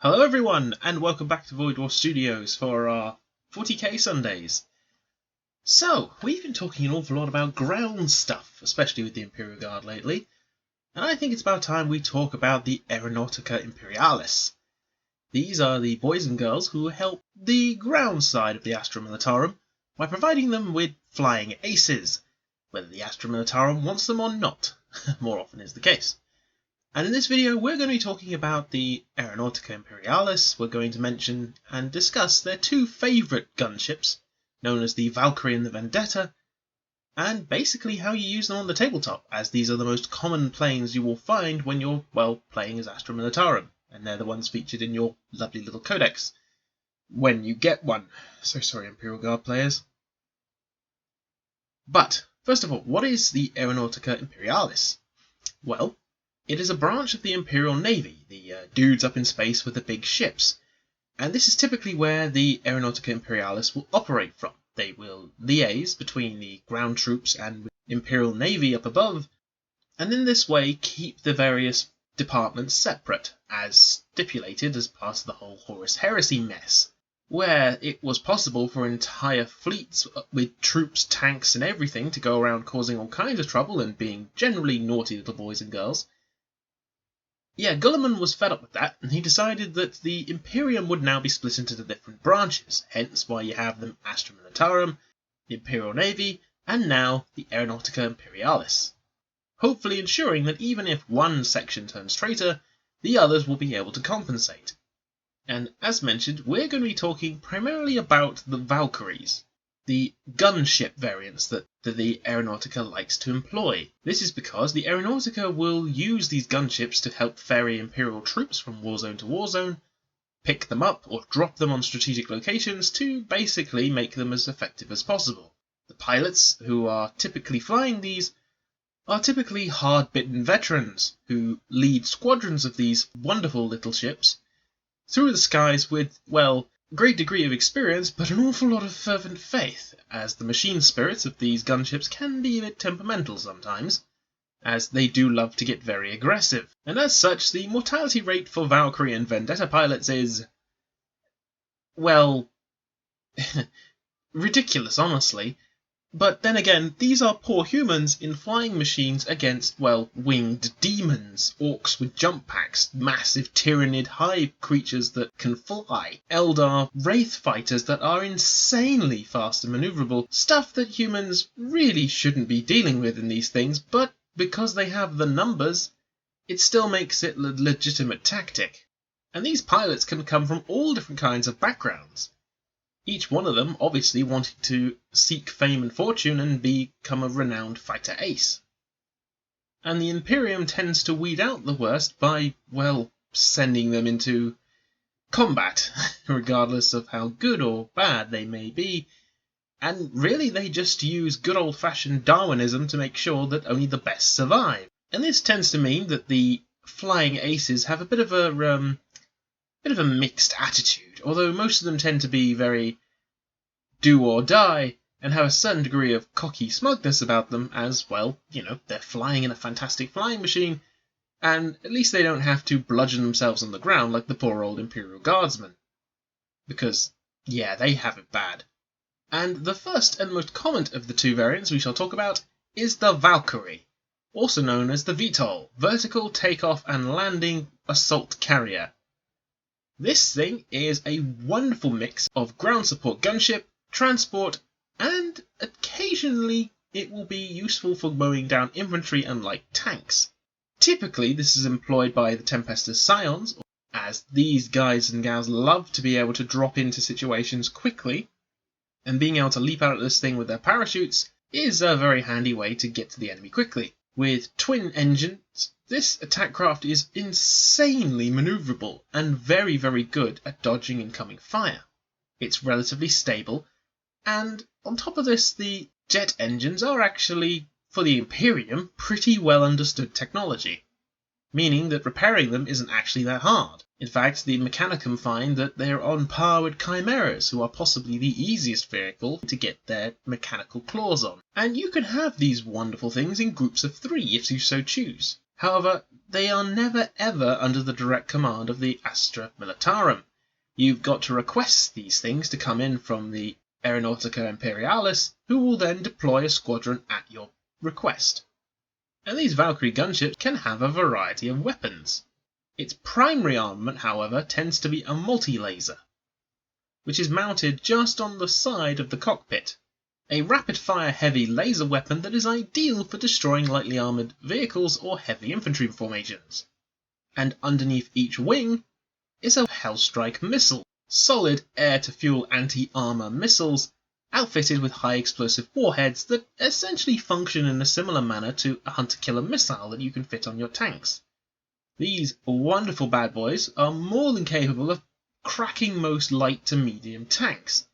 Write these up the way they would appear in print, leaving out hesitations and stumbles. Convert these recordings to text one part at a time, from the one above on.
Hello everyone, and welcome back to Void War Studios for our 40k Sundays. So, we've been talking an awful lot about ground stuff, especially with the Imperial Guard lately, and I think it's about time we talk about the Aeronautica Imperialis. These are the boys and girls who help the ground side of the Astra Militarum by providing them with flying aces, whether the Astra Militarum wants them or not, more often is the case. And in this video we're going to be talking about the Aeronautica Imperialis. We're going to mention and discuss their two favourite gunships, known as the Valkyrie and the Vendetta, and basically how you use them on the tabletop, as these are the most common planes you will find when you're, well, playing as Astra Militarum, and they're the ones featured in your lovely little codex. When you get one. So sorry, Imperial Guard players. But, first of all, what is the Aeronautica Imperialis? Well, it is a branch of the Imperial Navy, the dudes up in space with the big ships, and this is typically where the Aeronautica Imperialis will operate from. They will liaise between the ground troops and Imperial Navy up above, and in this way keep the various departments separate, as stipulated as part of the whole Horus Heresy mess, where it was possible for entire fleets with troops, tanks and everything to go around causing all kinds of trouble and being generally naughty little boys and girls. Yeah, Guilliman was fed up with that, and he decided that the Imperium would now be split into the different branches, hence why you have them Astra Militarum, the Imperial Navy, and now the Aeronautica Imperialis, hopefully ensuring that even if one section turns traitor, the others will be able to compensate. And as mentioned, we're going to be talking primarily about the Valkyries, the gunship variants that the Aeronautica likes to employ. This is because the Aeronautica will use these gunships to help ferry Imperial troops from warzone to warzone, pick them up or drop them on strategic locations to basically make them as effective as possible. The pilots who are typically flying these are typically hard-bitten veterans who lead squadrons of these wonderful little ships through the skies with, well, great degree of experience, but an awful lot of fervent faith, as the machine spirits of these gunships can be a bit temperamental sometimes, as they do love to get very aggressive, and as such the mortality rate for Valkyrie and Vendetta pilots is, well, ridiculous honestly. But then again, these are poor humans in flying machines against, well, winged demons, orcs with jump packs, massive tyrannid hive creatures that can fly, Eldar wraith fighters that are insanely fast and maneuverable, stuff that humans really shouldn't be dealing with in these things, but because they have the numbers, it still makes it a legitimate tactic. And these pilots can come from all different kinds of backgrounds, each one of them obviously wanting to seek fame and fortune and become a renowned fighter ace. And the Imperium tends to weed out the worst by, well, sending them into combat, regardless of how good or bad they may be, and really they just use good old-fashioned Darwinism to make sure that only the best survive. And this tends to mean that the flying aces have a bit of a mixed attitude, although most of them tend to be very do or die and have a certain degree of cocky smugness about them as, well, they're flying in a fantastic flying machine, and at least they don't have to bludgeon themselves on the ground like the poor old Imperial Guardsmen. Because, yeah, they have it bad. And the first and most common of the two variants we shall talk about is the Valkyrie, also known as the VTOL, Vertical Takeoff and Landing Assault Carrier. This thing is a wonderful mix of ground support gunship, transport, and occasionally it will be useful for mowing down infantry and light tanks. Typically this is employed by the Tempestor's Scions, as these guys and gals love to be able to drop into situations quickly, and being able to leap out of this thing with their parachutes is a very handy way to get to the enemy quickly. With twin engines, this attack craft is insanely maneuverable and very, very good at dodging incoming fire. It's relatively stable, and on top of this, the jet engines are actually, for the Imperium, pretty well understood technology, meaning that repairing them isn't actually that hard. In fact, the Mechanicum find that they're on par with Chimeras, who are possibly the easiest vehicle to get their mechanical claws on. And you can have these wonderful things in groups of 3 if you so choose. However, they are never ever under the direct command of the Astra Militarum. You've got to request these things to come in from the Aeronautica Imperialis, who will then deploy a squadron at your request. And these Valkyrie gunships can have a variety of weapons. Its primary armament, however, tends to be a multi-laser, which is mounted just on the side of the cockpit. A rapid-fire heavy laser weapon that is ideal for destroying lightly armoured vehicles or heavy infantry formations. And underneath each wing is a Hellstrike missile, solid air-to-fuel anti-armour missiles outfitted with high explosive warheads that essentially function in a similar manner to a hunter-killer missile that you can fit on your tanks. These wonderful bad boys are more than capable of cracking most light to medium tanks.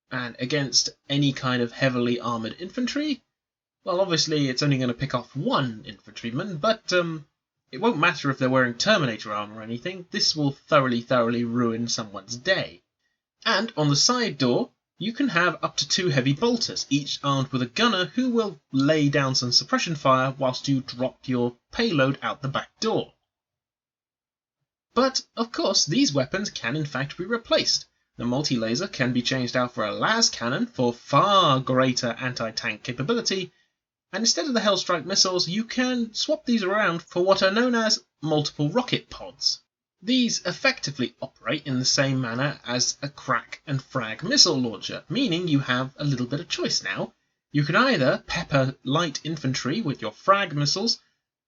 And against any kind of heavily armoured infantry, well, obviously it's only going to pick off one infantryman, but it won't matter if they're wearing Terminator armour or anything. This will thoroughly ruin someone's day. And on the side door, you can have up to 2 heavy bolters, each armed with a gunner who will lay down some suppression fire whilst you drop your payload out the back door. But, of course, these weapons can in fact be replaced. The multi-laser can be changed out for a las cannon for far greater anti-tank capability, and instead of the Hellstrike missiles, you can swap these around for what are known as multiple rocket pods. These effectively operate in the same manner as a crack and frag missile launcher, meaning you have a little bit of choice now. You can either pepper light infantry with your frag missiles,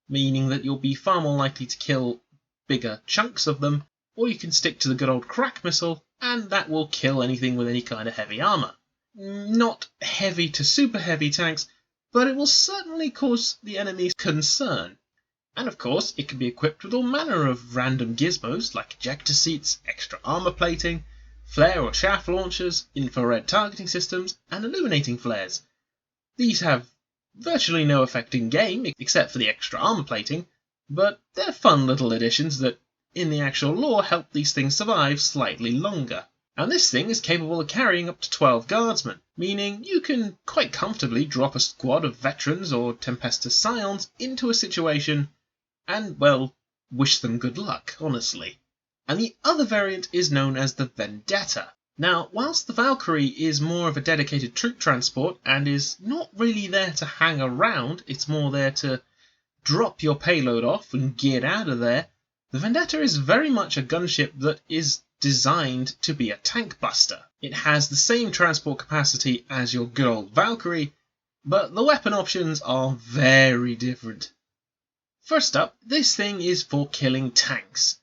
meaning that you'll be far more likely to kill bigger chunks of them, or you can stick to the good old crack missile, and that will kill anything with any kind of heavy armour. Not heavy to super heavy tanks, but it will certainly cause the enemy concern. And of course, it can be equipped with all manner of random gizmos like ejector seats, extra armour plating, flare or chaff launchers, infrared targeting systems, and illuminating flares. These have virtually no effect in game except for the extra armour plating, but they're fun little additions that in the actual lore help these things survive slightly longer. And this thing is capable of carrying up to 12 guardsmen, meaning you can quite comfortably drop a squad of veterans or Tempestus Scions into a situation and, well, wish them good luck, honestly. And the other variant is known as the Vendetta. Now, whilst the Valkyrie is more of a dedicated troop transport and is not really there to hang around, it's more there to drop your payload off and get out of there, the Vendetta is very much a gunship that is designed to be a tank buster. It has the same transport capacity as your good old Valkyrie, but the weapon options are very different. First up, this thing is for killing tanks.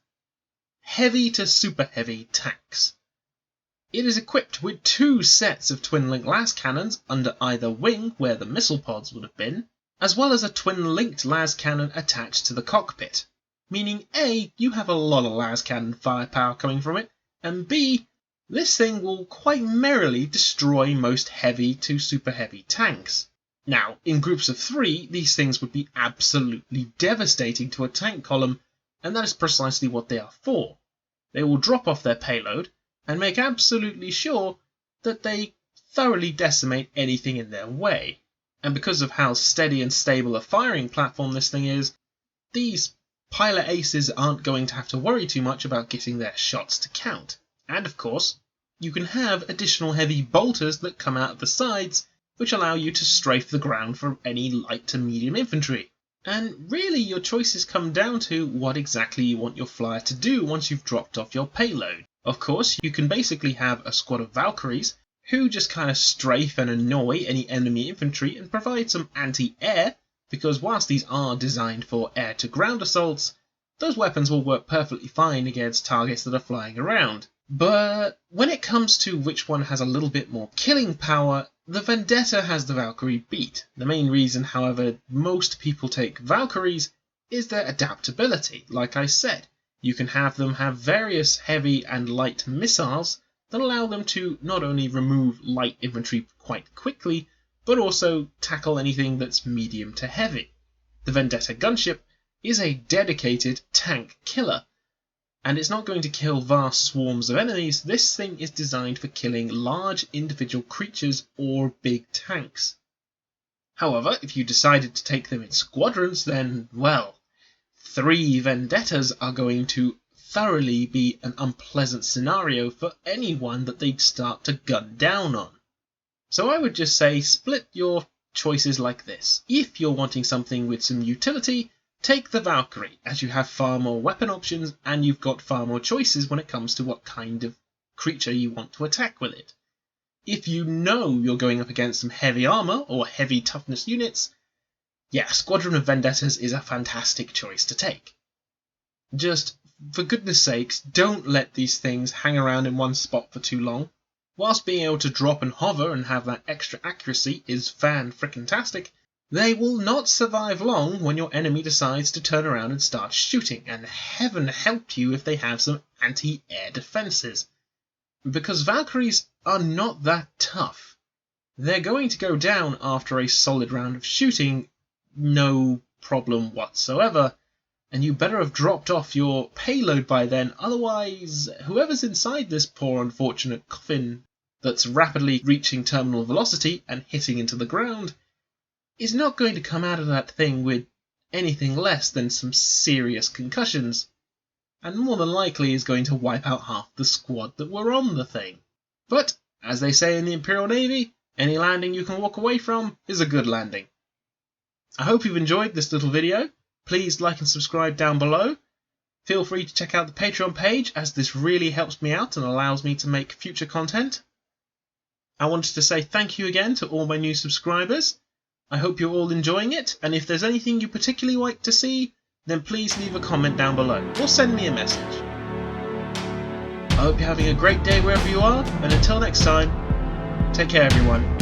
Heavy to super heavy tanks. It is equipped with 2 sets of twin-linked las cannons under either wing where the missile pods would have been, as well as a twin-linked las cannon attached to the cockpit. Meaning A, you have a lot of las cannon firepower coming from it, and B, this thing will quite merrily destroy most heavy to super heavy tanks. Now, in groups of 3, these things would be absolutely devastating to a tank column, and that is precisely what they are for. They will drop off their payload and make absolutely sure that they thoroughly decimate anything in their way. And because of how steady and stable a firing platform this thing is, these pilot aces aren't going to have to worry too much about getting their shots to count. And of course, you can have additional heavy bolters that come out of the sides, which allow you to strafe the ground for any light to medium infantry. And really your choices come down to what exactly you want your flyer to do once you've dropped off your payload. Of course, you can basically have a squad of Valkyries who just kind of strafe and annoy any enemy infantry and provide some anti-air, because whilst these are designed for air-to-ground assaults, those weapons will work perfectly fine against targets that are flying around. But when it comes to which one has a little bit more killing power, the Vendetta has the Valkyrie beat. The main reason, however, most people take Valkyries is their adaptability. Like I said, you can have them have various heavy and light missiles that allow them to not only remove light infantry quite quickly, but also tackle anything that's medium to heavy. The Vendetta gunship is a dedicated tank killer, and it's not going to kill vast swarms of enemies. This thing is designed for killing large individual creatures or big tanks. However, if you decided to take them in squadrons, then, well, 3 Vendettas are going to thoroughly be an unpleasant scenario for anyone that they'd start to gun down on. So I would just say split your choices like this. If you're wanting something with some utility, take the Valkyrie, as you have far more weapon options and you've got far more choices when it comes to what kind of creature you want to attack with it. If you know you're going up against some heavy armor or heavy toughness units, yeah, Squadron of Vendettas is a fantastic choice to take. Just, for goodness sakes, don't let these things hang around in one spot for too long. Whilst being able to drop and hover and have that extra accuracy is fan-frickin-tastic, they will not survive long when your enemy decides to turn around and start shooting, and heaven help you if they have some anti-air defences. Because Valkyries are not that tough. They're going to go down after a solid round of shooting, no problem whatsoever, and you better have dropped off your payload by then, otherwise whoever's inside this poor unfortunate coffin that's rapidly reaching terminal velocity and hitting into the ground is not going to come out of that thing with anything less than some serious concussions, and more than likely is going to wipe out half the squad that were on the thing. But, as they say in the Imperial Navy, any landing you can walk away from is a good landing. I hope you've enjoyed this little video. Please like and subscribe down below. Feel free to check out the Patreon page, as this really helps me out and allows me to make future content. I wanted to say thank you again to all my new subscribers. I hope you're all enjoying it, and if there's anything you particularly like to see, then please leave a comment down below, or send me a message. I hope you're having a great day wherever you are, and until next time, take care everyone.